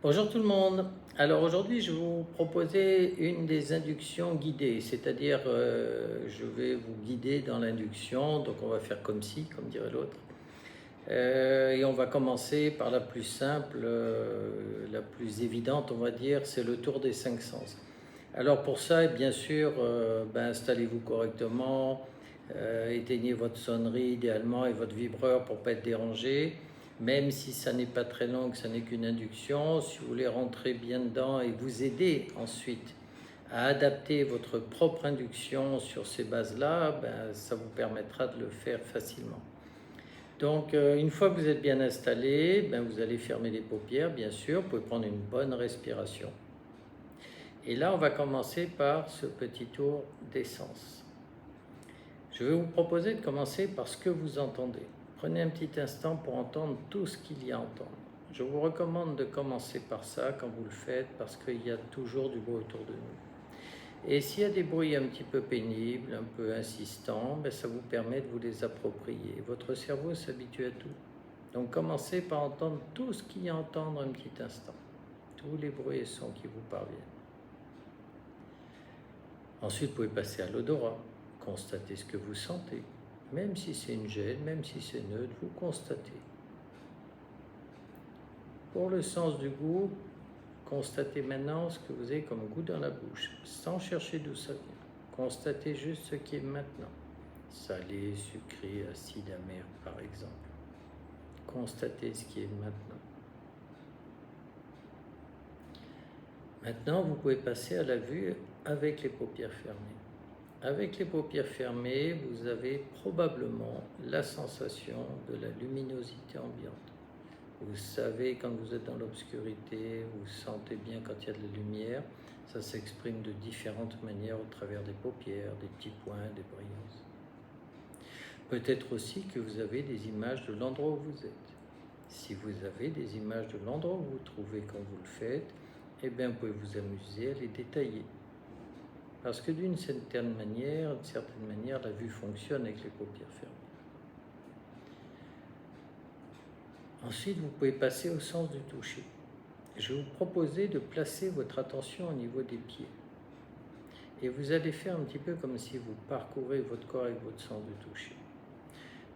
Bonjour tout le monde. Alors aujourd'hui, je vais vous proposer une des inductions guidées, c'est-à-dire je vais vous guider dans l'induction, donc on va faire comme si, comme dirait l'autre. Et on va commencer par la plus simple, la plus évidente, on va dire, c'est le tour des cinq sens. Alors pour ça, bien sûr, installez-vous correctement, éteignez votre sonnerie idéalement et votre vibreur pour ne pas être dérangé. Même si ça n'est pas très long, que ça n'est qu'une induction, si vous voulez rentrer bien dedans et vous aider ensuite à adapter votre propre induction sur ces bases-là, ça vous permettra de le faire facilement. Donc, une fois que vous êtes bien installé, vous allez fermer les paupières, bien sûr. Vous pouvez prendre une bonne respiration. Et là, on va commencer par ce petit tour d'essence. Je vais vous proposer de commencer par ce que vous entendez. Prenez un petit instant pour entendre tout ce qu'il y a à entendre. Je vous recommande de commencer par ça quand vous le faites parce qu'il y a toujours du bruit autour de nous. Et s'il y a des bruits un petit peu pénibles, un peu insistants, ça vous permet de vous les approprier. Votre cerveau s'habitue à tout. Donc commencez par entendre tout ce qu'il y a à entendre un petit instant. Tous les bruits et sons qui vous parviennent. Ensuite, vous pouvez passer à l'odorat. Constatez ce que vous sentez. Même si c'est une gêne, même si c'est neutre, vous constatez. Pour le sens du goût, constatez maintenant ce que vous avez comme goût dans la bouche, sans chercher d'où ça vient. Constatez juste ce qui est maintenant. Salé, sucré, acide, amer, par exemple. Constatez ce qui est maintenant. Maintenant, vous pouvez passer à la vue avec les paupières fermées. Avec les paupières fermées, vous avez probablement la sensation de la luminosité ambiante. Vous savez quand vous êtes dans l'obscurité, vous sentez bien quand il y a de la lumière. Ça s'exprime de différentes manières au travers des paupières, des petits points, des brillances. Peut-être aussi que vous avez des images de l'endroit où vous êtes. Si vous avez des images de l'endroit où vous vous trouvez quand vous le faites, vous pouvez vous amuser à les détailler. Parce que d'une certaine manière, la vue fonctionne avec les paupières fermées. Ensuite, vous pouvez passer au sens du toucher. Je vais vous proposer de placer votre attention au niveau des pieds. Et vous allez faire un petit peu comme si vous parcourez votre corps avec votre sens du toucher.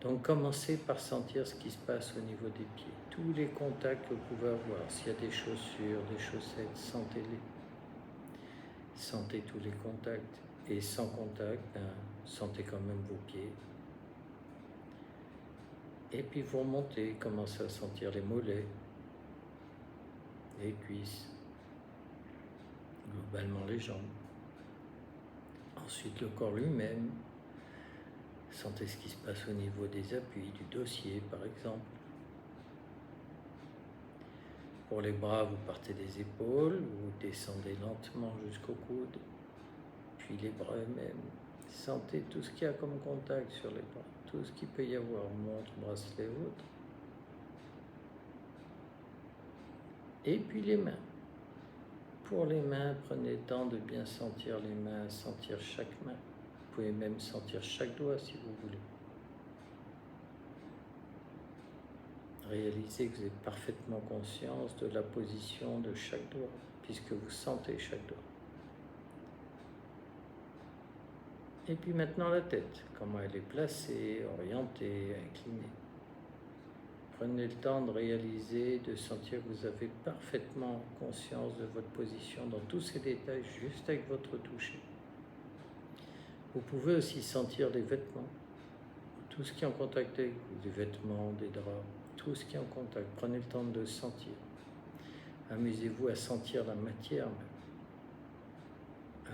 Donc commencez par sentir ce qui se passe au niveau des pieds. Tous les contacts que vous pouvez avoir. S'il y a des chaussures, des chaussettes, sentez-les. Sentez tous les contacts. Et sans contact, sentez quand même vos pieds. Et puis vous remontez, commencez à sentir les mollets, les cuisses, globalement les jambes. Ensuite le corps lui-même. Sentez ce qui se passe au niveau des appuis, du dossier par exemple. Pour les bras, vous partez des épaules, vous descendez lentement jusqu'au coude, puis les bras eux-mêmes. Sentez tout ce qu'il y a comme contact sur les bras, tout ce qu'il peut y avoir, montre, bracelet, autres. Et puis les mains. Pour les mains, prenez le temps de bien sentir les mains, sentir chaque main. Vous pouvez même sentir chaque doigt si vous voulez. Réalisez que vous avez parfaitement conscience de la position de chaque doigt, puisque vous sentez chaque doigt. Et puis maintenant la tête, comment elle est placée, orientée, inclinée. Prenez le temps de réaliser, de sentir que vous avez parfaitement conscience de votre position dans tous ces détails, juste avec votre toucher. Vous pouvez aussi sentir les vêtements, tout ce qui est en contact avec vous, des vêtements, des draps, tout ce qui est en contact. Prenez le temps de le sentir. Amusez-vous à sentir la matière même,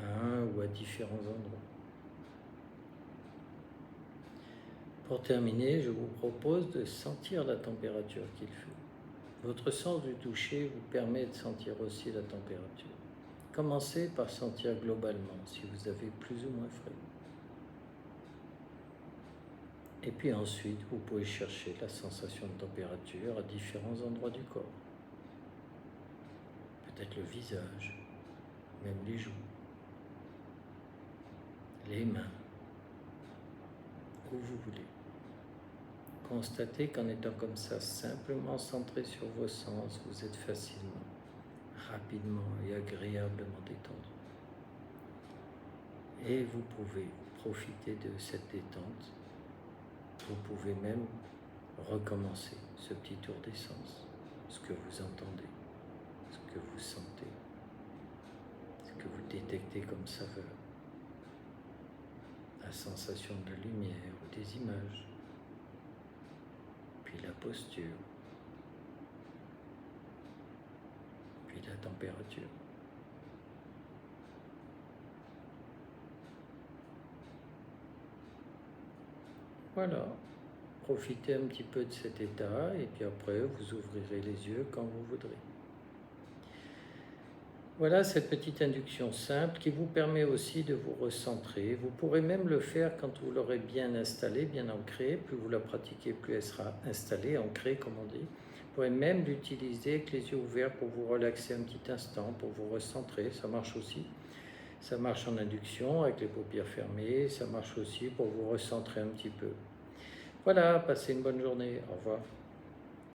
à un ou à différents endroits. Pour terminer, je vous propose de sentir la température qu'il fait. Votre sens du toucher vous permet de sentir aussi la température. Commencez par sentir globalement si vous avez plus ou moins frais. Et puis ensuite, vous pouvez chercher la sensation de température à différents endroits du corps. Peut-être le visage, même les joues, les mains, où vous voulez. Constatez qu'en étant comme ça, simplement centré sur vos sens, vous êtes facilement. rapidement et agréablement détendu. Et vous pouvez profiter de cette détente. Vous pouvez même recommencer ce petit tour d'essence, ce que vous entendez, ce que vous sentez, ce que vous détectez comme saveur, la sensation de la lumière ou des images, puis la posture, puis la température. Voilà, profitez un petit peu de cet état et puis après vous ouvrirez les yeux quand vous voudrez. Voilà cette petite induction simple qui vous permet aussi de vous recentrer. Vous pourrez même le faire quand vous l'aurez bien installée, bien ancrée. Plus vous la pratiquez, plus elle sera installée, ancrée comme on dit. Vous pourrez même l'utiliser avec les yeux ouverts pour vous relaxer un petit instant, pour vous recentrer. Ça marche aussi. Ça marche en induction avec les paupières fermées. Ça marche aussi pour vous recentrer un petit peu. Voilà, passez une bonne journée. Au revoir.